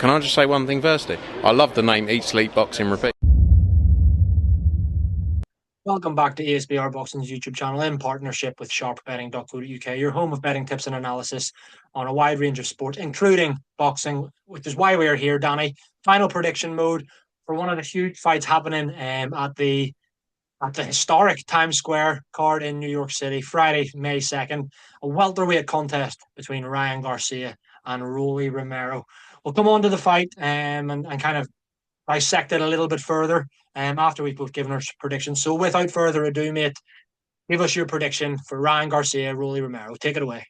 can I just say one thing firstly? I love the name Eat Sleep Boxing Repeat. Welcome back to ESBR Boxing's YouTube channel in partnership with sharpbetting.co.uk, your home of betting tips and analysis on a wide range of sports, including boxing, which is why we are here, Danny. Final prediction mode for one of the huge fights happening at the historic Times Square card in New York City, Friday, May 2nd, a welterweight contest between Ryan Garcia and Rolly Romero. We'll come on to the fight and kind of dissect it a little bit further after we've both given our predictions. So without further ado, mate, give us your prediction for Ryan Garcia, Rolly Romero. Take it away.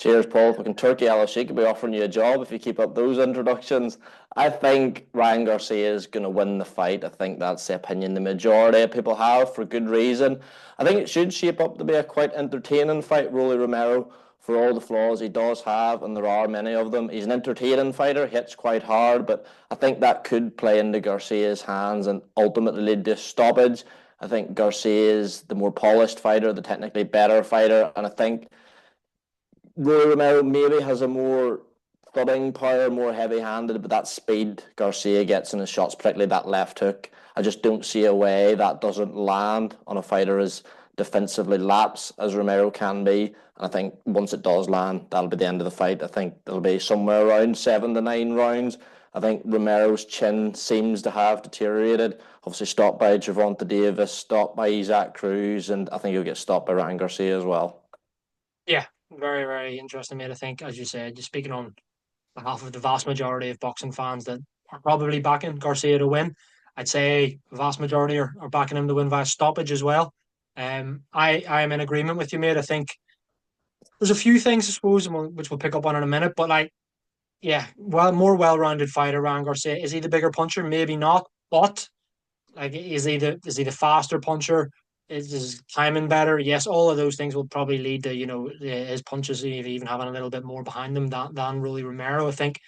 Cheers, Paul. Fucking Turkey LSC could be offering you a job if you keep up those introductions. I think Ryan Garcia is going to win the fight. I think that's the opinion the majority of people have, for good reason. I think it should shape up to be a quite entertaining fight. Rolly Romero, for all the flaws he does have, and there are many of them, he's an entertaining fighter, hits quite hard, but I think that could play into Garcia's hands and ultimately lead to a stoppage. I think Garcia is the more polished fighter, the technically better fighter, and I think Rolly Romero maybe has a more thudding power, more heavy-handed, but that speed Garcia gets in his shots, particularly that left hook, I just don't see a way that doesn't land on a fighter as defensively lapse as Romero can be. And I think once it does land, that'll be the end of the fight. I think it'll be somewhere around 7 to 9 rounds. I think Romero's chin seems to have deteriorated. Obviously stopped by Gervonta Davis, stopped by Isaac Cruz, and I think he'll get stopped by Ryan Garcia as well. Yeah, very, very interesting, mate. I think, as you said, just speaking on behalf of the vast majority of boxing fans that are probably backing Garcia to win, I'd say the vast majority are backing him to win via stoppage as well. I am in agreement with you, mate. I think there's a few things, I suppose, which we'll pick up on in a minute, but more well-rounded fighter, Ryan Garcia. Is he the bigger puncher? Maybe not, but is he the faster puncher? Is his timing better? Yes, all of those things will probably lead to his punches even having a little bit more behind them than Rolly Romero. I think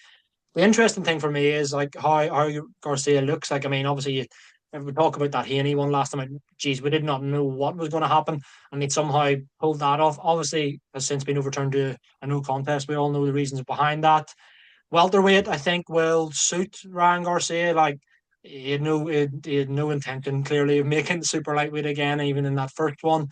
the interesting thing for me is like how Garcia looks. Like, I mean, obviously, if we talk about that Haney one last time, geez, we did not know what was going to happen, and he somehow pulled that off. Obviously, has since been overturned to a no contest. We all know the reasons behind that. Welterweight, I think, will suit Ryan Garcia. Like, he had no intention clearly of making super lightweight again, even in that first one.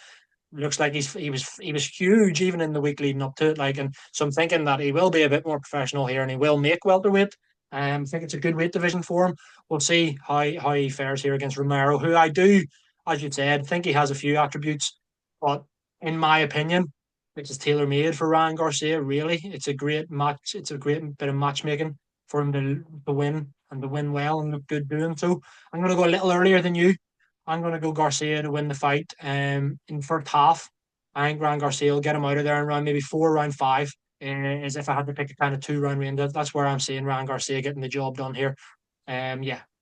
Looks like he was huge even in the week leading up to it. Like, and so I'm thinking that he will be a bit more professional here and he will make welterweight. I think it's a good weight division for him. We'll see how he fares here against Romero, who I do, as you said, think he has a few attributes, but in my opinion, which is tailor made for Ryan Garcia. Really, it's a great match. It's a great bit of matchmaking for him to win and to win well and look good doing so. I'm going to go a little earlier than you. I'm going to go Garcia to win the fight. In first half, I think Ryan Garcia will get him out of there in round maybe 4, round 5. As if I had to pick a kind of 2-round range, that's where I'm seeing Ryan Garcia getting the job done here. I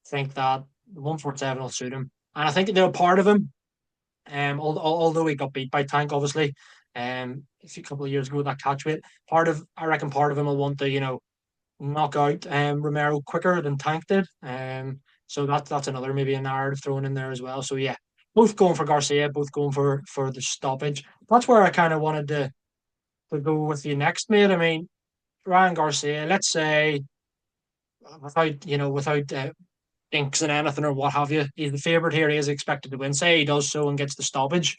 think that 147 will suit him, and I think they're a part of him. Although he got beat by Tank, obviously, a couple of years ago, that catchweight. I reckon part of him will want to knock out Romero quicker than Tank did. So that's another maybe a narrative thrown in there as well. So yeah, both going for Garcia, both going for the stoppage. That's where I kind of wanted to go with you next, mate. I mean, Ryan Garcia, let's say without jinx and anything or what have you, he's the favourite here. He is expected to win. Say he does so and gets the stoppage.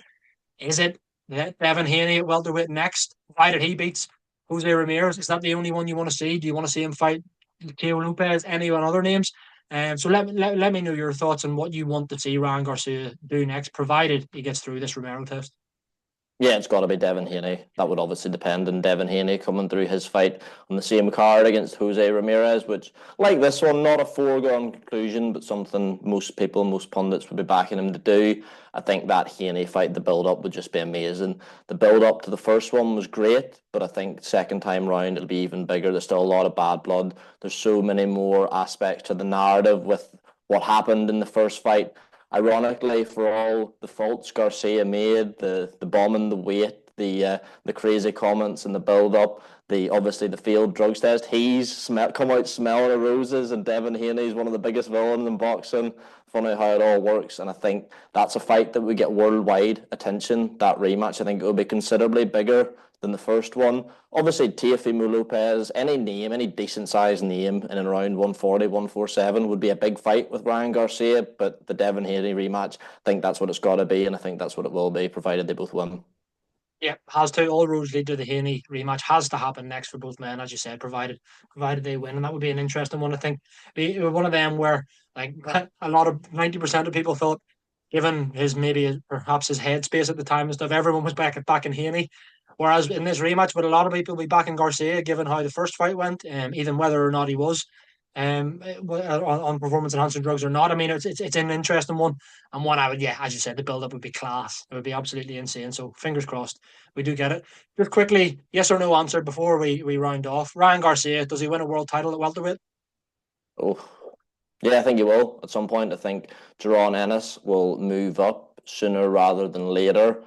Is it Devin Haney at welterweight next? Provided he beats Jose Ramirez, is that the only one you want to see? Do you want to see him fight Teo Lopez? Anyone other names? So let me know your thoughts on what you want to see Ryan Garcia do next, provided he gets through this Romero test. Yeah, it's got to be Devin Haney. That would obviously depend on Devin Haney coming through his fight on the same card against Jose Ramirez, which, like this one, not a foregone conclusion, but something most pundits would be backing him to do. I think that Haney fight, the build-up would just be amazing. The build-up to the first one was great, but I think second time round it'll be even bigger. There's still a lot of bad blood. There's so many more aspects to the narrative with what happened in the first fight. Ironically, for all the faults Garcia made, the bombing, the weight, the crazy comments and the build-up, obviously the failed drugs test, he's come out smelling of roses, and Devin Haney's one of the biggest villains in boxing funny how it all works, and I think that's a fight that would get worldwide attention. That rematch, I think it will be considerably bigger than the first one. Obviously, Teofimo Lopez, any name, any decent sized name in and around 140, 147 would be a big fight with Ryan Garcia, but the Devin Haney rematch, I think that's what it's got to be, and I think that's what it will be, provided they both win. Yeah, has to. All roads lead to the Haney rematch. Has to happen next for both men, as you said, provided they win, and that would be an interesting one. I think be one of them where like a lot of 90% of people thought, given his maybe perhaps his headspace at the time and stuff, everyone was back in Haney. Whereas in this rematch, but a lot of people will be back in Garcia, given how the first fight went, even whether or not he was on performance enhancing drugs or not. I mean, it's an interesting one, and one I would, yeah, as you said, the build up would be class. It would be absolutely insane. So fingers crossed we do get it. Just quickly, yes or no answer before we round off. Ryan Garcia, does he win a world title at welterweight? Oh, yeah, I think he will at some point. I think Jerron Ennis will move up sooner rather than later.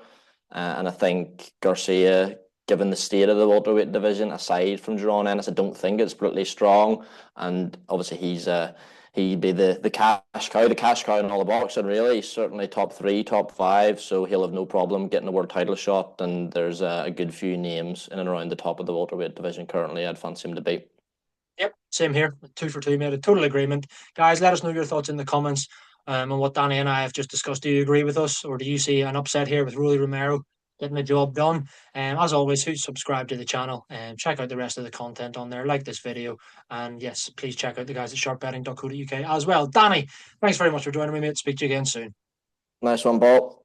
And I think Garcia, given the state of the welterweight division, aside from Jerron Ennis, I don't think it's particularly strong. And obviously, he'd be the cash cow in all the boxing, really. He's certainly top 3, top 5, so he'll have no problem getting a world title shot. And there's a good few names in and around the top of the welterweight division currently I'd fancy him to beat. Yep, same here. 2 for 2, made a total agreement. Guys, let us know your thoughts in the comments on what Danny and I have just discussed. Do you agree with us, or do you see an upset here with Rolly Romero getting the job done? As always, who's subscribed to the channel and check out the rest of the content on there, like this video. And yes, please check out the guys at sharpbetting.co.uk as well. Danny, thanks very much for joining me, mate. Speak to you again soon. Nice one, Bob.